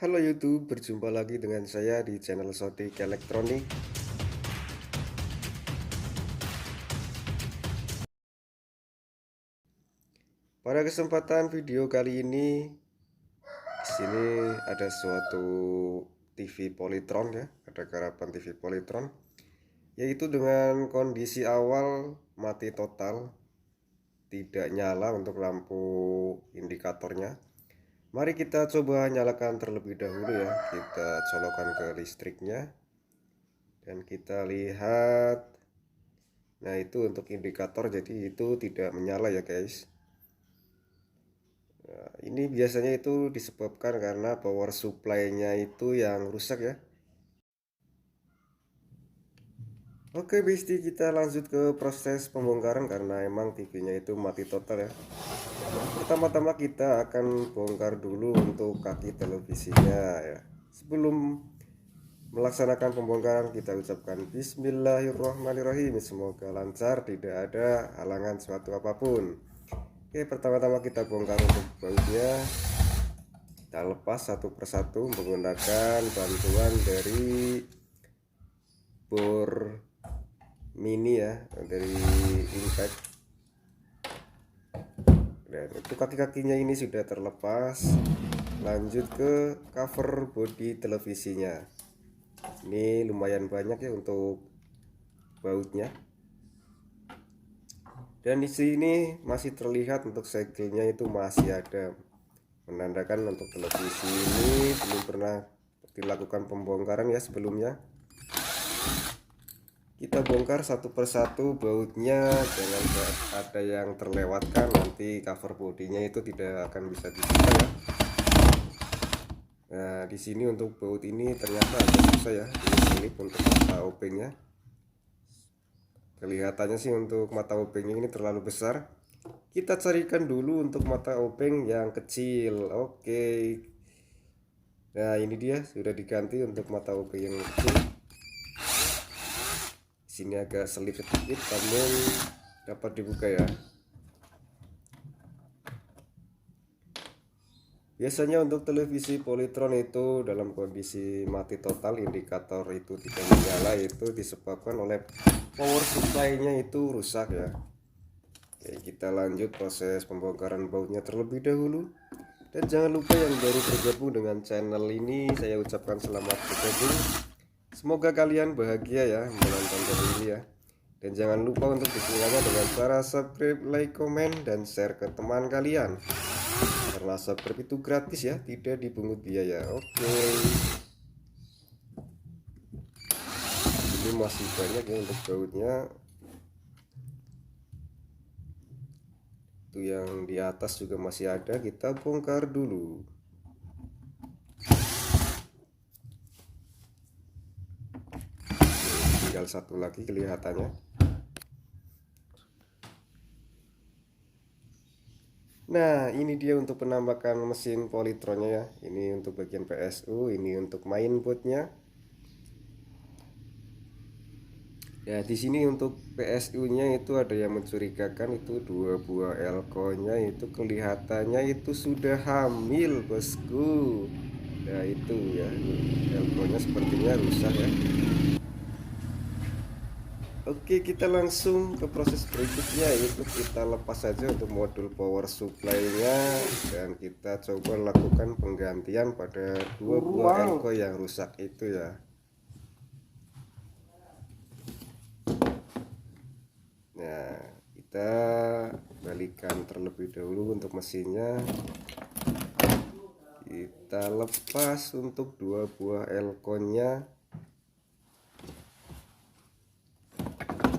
Halo YouTube, berjumpa lagi dengan saya di channel Sodik Elektronik. Pada kesempatan video kali ini, di sini ada suatu TV Polytron ya, ada garapan TV Polytron, yaitu dengan kondisi awal mati total, tidak nyala untuk lampu indikatornya. Mari kita coba nyalakan terlebih dahulu ya, kita colokkan ke listriknya dan kita lihat. Nah, itu untuk indikator, jadi itu tidak menyala ya guys. Nah, ini biasanya itu disebabkan karena power supply-nya itu yang rusak ya. Oke Besti, kita lanjut ke proses pembongkaran karena emang TV-nya itu mati total ya. Pertama-tama kita akan bongkar dulu untuk kaki televisinya ya. Sebelum melaksanakan pembongkaran, kita ucapkan Bismillahirrahmanirrahim. Semoga lancar, tidak ada halangan suatu apapun. Oke, pertama-tama kita bongkar untuk bautnya. Kita lepas satu persatu menggunakan bantuan dari bor mini ya, dari impact. Dan itu kaki-kakinya ini sudah terlepas. Lanjut ke cover bodi televisinya. Ini lumayan banyak ya untuk bautnya. Dan di sini masih terlihat untuk segelnya itu masih ada, menandakan untuk televisi ini belum pernah dilakukan pembongkaran ya sebelumnya. Kita bongkar satu persatu bautnya, jangan ada yang terlewatkan, nanti cover bodinya itu tidak akan bisa dibuka ya. Nah, di sini untuk baut ini ternyata agak susah ya, ini selip untuk mata obengnya. Kelihatannya sih untuk mata obengnya ini terlalu besar. Kita carikan dulu untuk mata obeng yang kecil. Oke. Nah, ini dia sudah diganti untuk mata obeng yang kecil. Sini agak selip sedikit, namun dapat dibuka ya. Biasanya untuk televisi Polytron itu dalam kondisi mati total, indikator itu tidak menyala, itu disebabkan oleh power supply-nya itu rusak ya. Oke, kita lanjut proses pembongkaran bautnya terlebih dahulu. Dan jangan lupa yang baru bergabung dengan channel ini, saya ucapkan selamat bergabung. Semoga kalian bahagia ya menonton video ini ya. Dan jangan lupa untuk dukungannya dengan cara subscribe, like, komen, dan share ke teman kalian. Karena subscribe itu gratis ya, tidak dipungut biaya. Oke. Ini masih banyak ya untuk bautnya. Itu yang di atas juga masih ada, kita bongkar dulu. Tinggal satu lagi kelihatannya. Nah, ini dia untuk penampakan mesin Polytronnya ya. Ini untuk bagian PSU, ini untuk mainboardnya. Ya, di sini untuk PSU-nya itu ada yang mencurigakan, itu dua buah elko-nya itu kelihatannya itu sudah hamil, bosku. Nah, itu ya, elko-nya sepertinya rusak ya. Oke, kita langsung ke proses berikutnya, yaitu kita lepas saja untuk modul power supply-nya dan kita coba lakukan penggantian pada dua buah elko yang rusak itu ya. Nah, kita balikan terlebih dahulu untuk mesinnya. Kita lepas untuk dua buah elko-nya.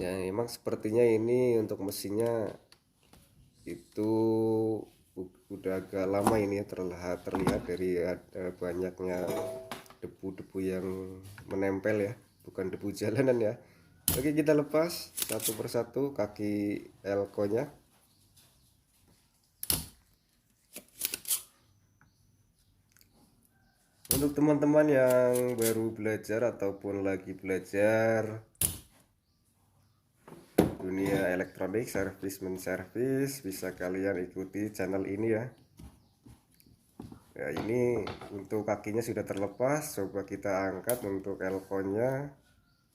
Ya, emang sepertinya ini untuk mesinnya itu udah agak lama ini ya, terlihat dari ada banyaknya debu-debu yang menempel ya, bukan debu jalanan ya. Oke, kita lepas satu persatu kaki elko-nya. Untuk teman-teman yang baru belajar ataupun lagi belajar dunia elektronik, servis menservis, bisa kalian ikuti channel ini ya. Ya, ini untuk kakinya sudah terlepas. Coba kita angkat untuk elkonya,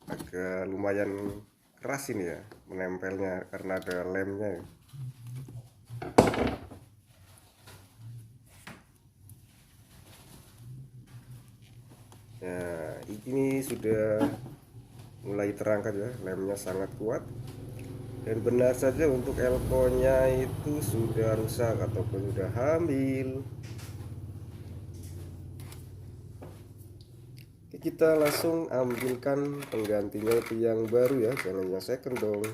agak lumayan keras ini ya menempelnya karena ada lemnya ya. Nah, ini sudah mulai terangkat ya, lemnya sangat kuat. Dan benar saja untuk elkonya itu sudah rusak ataupun sudah hamil. Oke, kita langsung ambilkan penggantinya itu yang baru ya, jangan yang second dong.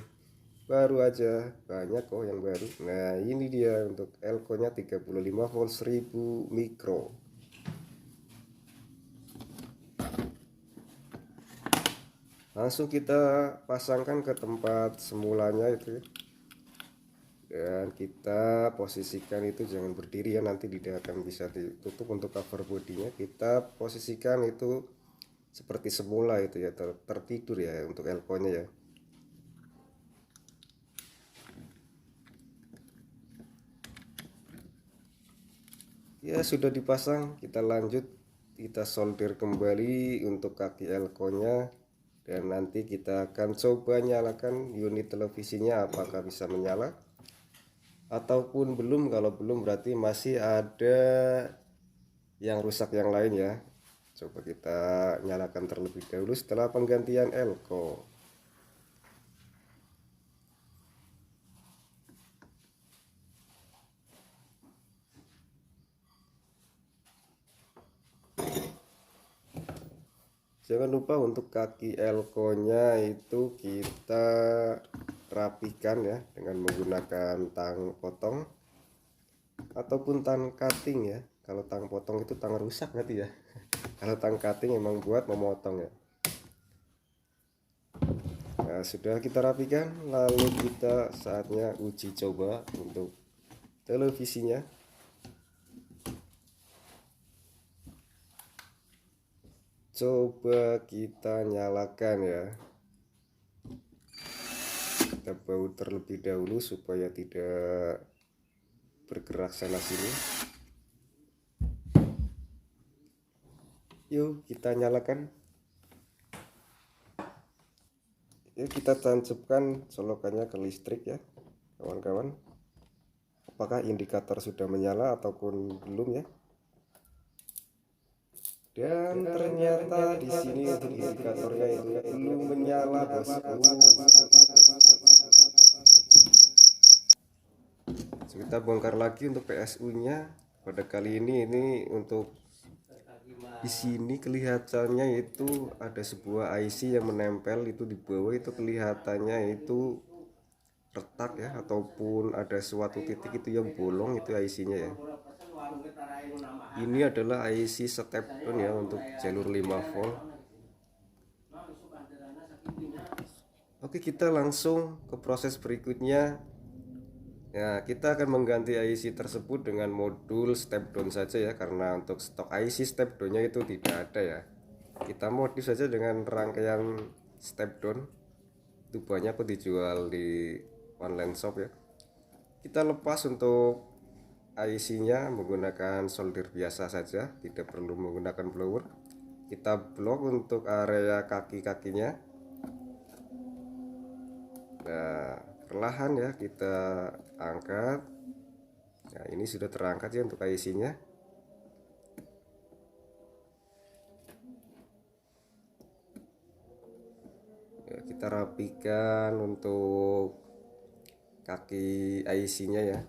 Baru aja, banyak kok yang baru. Nah, ini dia untuk elkonya 35 volt 1000 mikro. Langsung kita pasangkan ke tempat semulanya itu ya. Dan kita posisikan itu jangan berdiri ya, nanti tidak akan bisa ditutup untuk cover bodinya. Kita posisikan itu seperti semula itu ya, tertidur ya untuk elkonya ya. Ya sudah dipasang, kita lanjut, kita solder kembali untuk kaki elkonya. Dan nanti kita akan coba nyalakan unit televisinya apakah bisa menyala ataupun belum. Kalau belum berarti masih ada yang rusak yang lain ya. Coba kita nyalakan terlebih dahulu setelah penggantian elko. Jangan lupa untuk kaki elkonya itu kita rapikan ya dengan menggunakan tang potong ataupun tang cutting ya. Kalau tang potong itu tang rusak nanti ya. Kalau tang cutting emang buat memotong ya. Nah, sudah kita rapikan, lalu kita saatnya uji coba untuk televisinya. Coba kita nyalakan ya. Kita baut terlebih dahulu supaya tidak bergerak sana sini. Yuk kita nyalakan. Yuk kita tancapkan colokannya ke listrik ya kawan-kawan. Apakah indikator sudah menyala ataupun belum ya? Dan ternyata di sini untuk indikatornya itu belum menyala bosku. So, kita bongkar lagi untuk PSU-nya. Pada kali ini untuk di sini kelihatannya itu ada sebuah IC yang menempel itu di bawah, itu kelihatannya itu retak ya, ataupun ada suatu titik itu yang bolong, itu IC-nya ya. Ini adalah IC step down ya untuk jalur 5 volt. Oke, kita langsung ke proses berikutnya. Ya, kita akan mengganti IC tersebut dengan modul step down saja ya, karena untuk stok IC step down-nya itu tidak ada ya. Kita modif saja dengan rangkaian step down. Itu banyak kok dijual di online shop ya. Kita lepas untuk IC-nya menggunakan solder biasa saja, tidak perlu menggunakan blower. Kita blok untuk area kaki-kakinya. Nah, perlahan ya kita angkat. Nah, ini sudah terangkat ya untuk IC-nya. Ya, kita rapikan untuk kaki IC-nya ya.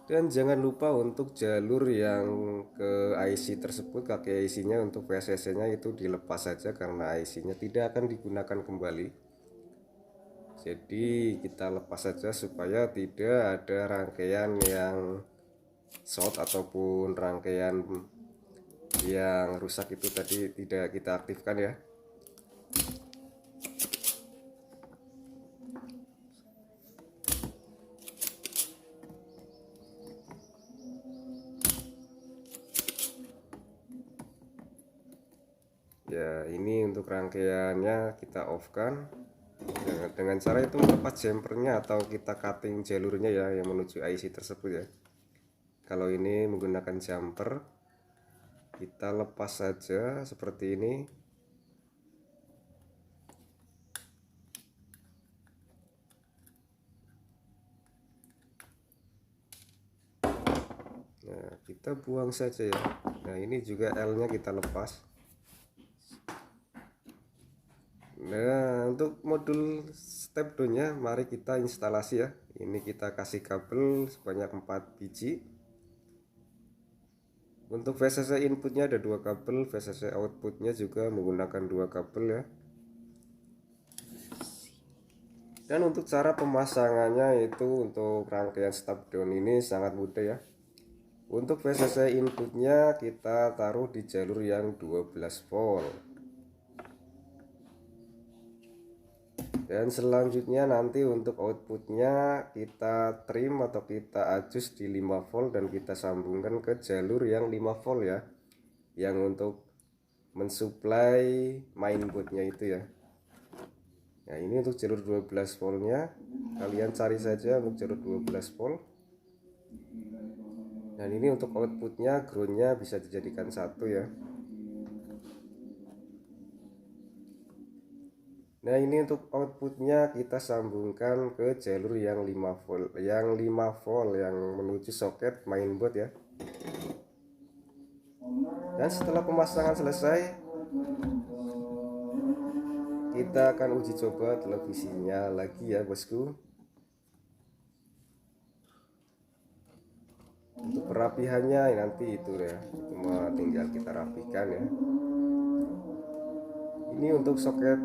Dan jangan lupa untuk jalur yang ke IC tersebut, kaki IC-nya untuk VCC-nya itu dilepas saja karena IC-nya tidak akan digunakan kembali. Jadi kita lepas saja supaya tidak ada rangkaian yang short ataupun rangkaian yang rusak itu tadi tidak kita aktifkan ya. Ya, ini untuk rangkaiannya kita off kan. dengan cara itu melepas jumpernya atau kita cutting jalurnya ya yang menuju IC tersebut ya. Kalau ini menggunakan jumper, kita lepas saja seperti ini. Nah, kita buang saja ya. Nah, ini juga L-nya kita lepas. Nah, untuk modul step down-nya mari kita instalasi ya. Ini kita kasih kabel sebanyak 4 biji. Untuk VCC inputnya ada 2 kabel, VCC outputnya juga menggunakan 2 kabel ya. Dan untuk cara pemasangannya itu untuk rangkaian step down ini sangat mudah ya. Untuk VCC inputnya kita taruh di jalur yang 12 volt. Dan selanjutnya nanti untuk outputnya kita trim atau kita adjust di 5 volt dan kita sambungkan ke jalur yang 5 volt ya, yang untuk mensuplai mainboardnya itu ya. Nah, ini untuk jalur 12 voltnya, kalian cari saja untuk jalur 12 volt. Dan ini untuk outputnya groundnya bisa dijadikan 1 ya. Nah, ini untuk outputnya kita sambungkan ke jalur yang 5 volt, yang menuju soket mainboard ya. Dan setelah pemasangan selesai, kita akan uji coba televisinya lagi ya bosku. Untuk perapihannya nanti itu ya, cuma tinggal kita rapikan ya. Ini untuk soket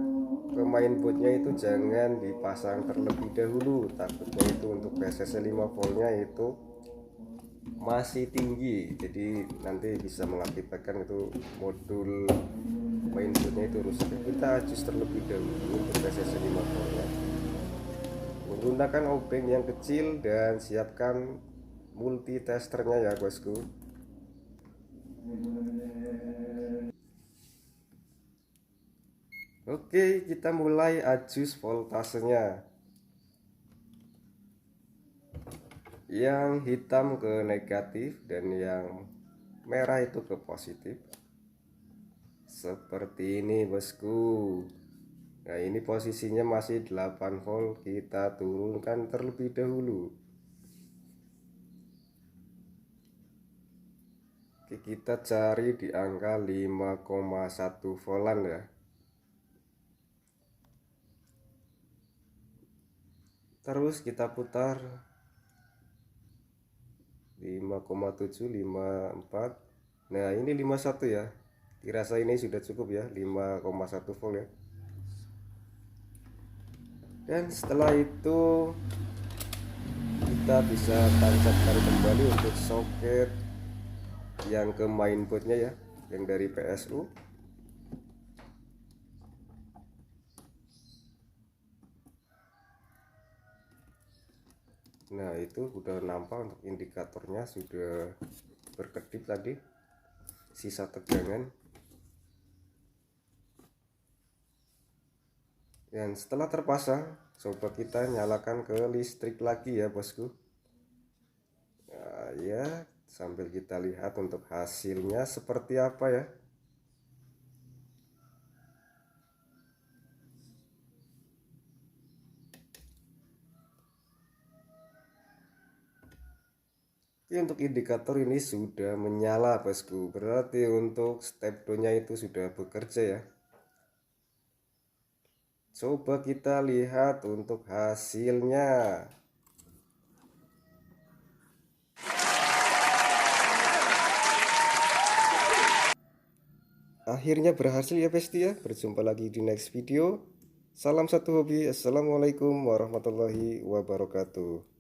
ke mainboardnya itu jangan dipasang terlebih dahulu, takutnya itu untuk VCC 5 voltnya itu masih tinggi, jadi nanti bisa mengakibatkan itu modul mainboardnya itu rusak. Kita adjust terlebih dahulu untuk VCC 5 voltnya menggunakan obeng yang kecil dan siapkan multitesternya ya bosku. Oke, kita mulai adjust voltasenya. Yang hitam ke negatif dan yang merah itu ke positif. Seperti ini bosku. Nah, ini posisinya masih 8 volt, kita turunkan terlebih dahulu. Oke, kita cari di angka 5,1 voltan ya. Terus kita putar 5,7, 54. Nah, ini 51 ya. Dirasa ini sudah cukup ya, 5,1 volt ya. Dan setelah itu kita bisa tancapkan kembali untuk soket yang ke mainboardnya ya, yang dari PSU. Nah, itu udah nampak untuk indikatornya sudah berkedip tadi, sisa tegangan. Dan setelah terpasang, coba kita nyalakan ke listrik lagi ya bosku. Nah, ya, sambil kita lihat untuk hasilnya seperti apa ya. Oke, untuk indikator ini sudah menyala bosku, berarti untuk step down-nya itu sudah bekerja ya. Coba kita lihat untuk hasilnya. Akhirnya berhasil ya besti ya. Berjumpa lagi di next video. Salam satu hobi. Assalamualaikum warahmatullahi wabarakatuh.